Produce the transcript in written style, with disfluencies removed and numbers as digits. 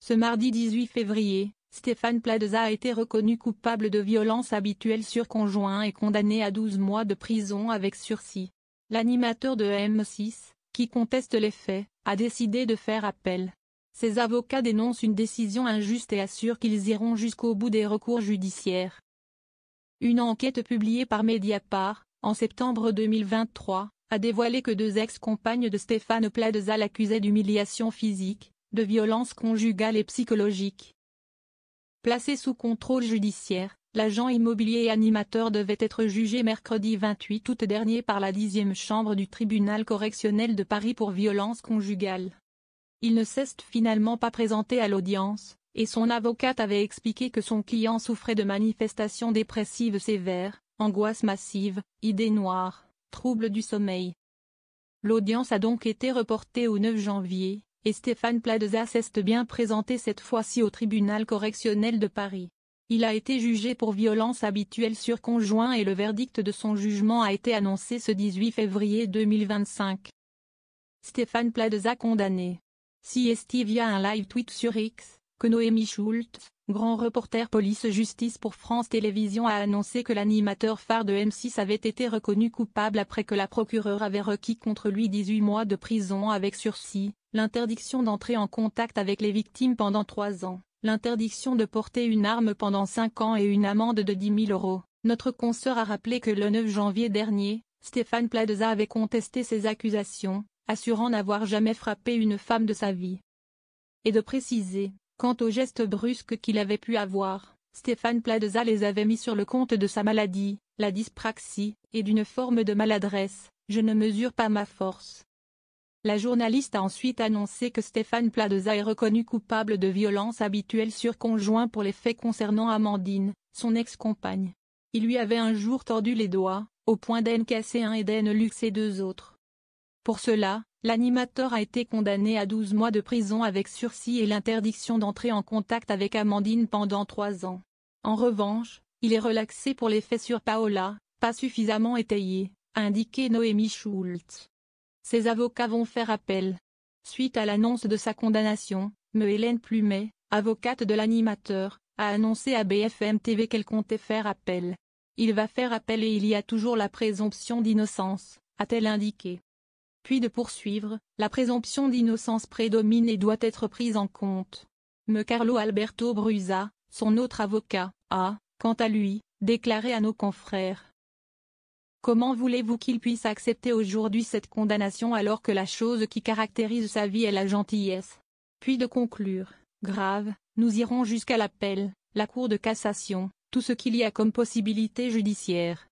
Ce mardi 18 février, Stéphane Plaza a été reconnu coupable de violences habituelles sur conjoint et condamné à 12 mois de prison avec sursis. L'animateur de M6, qui conteste les faits, a décidé de faire appel. Ses avocats dénoncent une décision injuste et assurent qu'ils iront jusqu'au bout des recours judiciaires. Une enquête publiée par Mediapart, en septembre 2023, a dévoilé que 2 ex-compagnes de Stéphane Plaza l'accusaient d'humiliation physique, de violence conjugale et psychologique. Placé sous contrôle judiciaire, l'agent immobilier et animateur devait être jugé mercredi 28 août dernier par la 10e chambre du tribunal correctionnel de Paris pour violence conjugale. Il ne s'est finalement pas présenté à l'audience, et son avocate avait expliqué que son client souffrait de manifestations dépressives sévères, angoisse massive, idées noires, troubles du sommeil. L'audience a donc été reportée au 9 janvier, et Stéphane Plaza s'est bien présenté cette fois-ci au tribunal correctionnel de Paris. Il a été jugé pour violence habituelle sur conjoint et le verdict de son jugement a été annoncé ce 18 février 2025. Stéphane Plaza condamné. CST via un live tweet sur X, que Noémie Schultz, grand reporter police-justice pour France Télévisions, a annoncé que l'animateur phare de M6 avait été reconnu coupable après que la procureure avait requis contre lui 18 mois de prison avec sursis, l'interdiction d'entrer en contact avec les victimes pendant 3 ans, l'interdiction de porter une arme pendant 5 ans et une amende de 10 000 €. Notre consoeur a rappelé que le 9 janvier dernier, Stéphane Plaza avait contesté ces accusations, assurant n'avoir jamais frappé une femme de sa vie. Et de préciser, quant aux gestes brusques qu'il avait pu avoir, Stéphane Plaza les avait mis sur le compte de sa maladie, la dyspraxie, et d'une forme de maladresse. Je ne mesure pas ma force. La journaliste a ensuite annoncé que Stéphane Plaza est reconnu coupable de violences habituelles sur conjoint pour les faits concernant Amandine, son ex-compagne. Il lui avait un jour tordu les doigts, au point d'en casser un et d'en luxer 2 autres. Pour cela, l'animateur a été condamné à 12 mois de prison avec sursis et l'interdiction d'entrer en contact avec Amandine pendant 3 ans. En revanche, il est relaxé pour les faits sur Paola, pas suffisamment étayés, a indiqué Noémie Schultz. Ses avocats vont faire appel. Suite à l'annonce de sa condamnation, Hélène Plumet, avocate de l'animateur, a annoncé à BFM TV qu'elle comptait faire appel. Il va faire appel et il y a toujours la présomption d'innocence, a-t-elle indiqué. Puis de poursuivre, la présomption d'innocence prédomine et doit être prise en compte. Carlo Alberto Brusa, son autre avocat, a, quant à lui, déclaré à nos confrères. Comment voulez-vous qu'il puisse accepter aujourd'hui cette condamnation alors que la chose qui caractérise sa vie est la gentillesse? Puis de conclure, grave, nous irons jusqu'à l'appel, la Cour de cassation, tout ce qu'il y a comme possibilité judiciaire.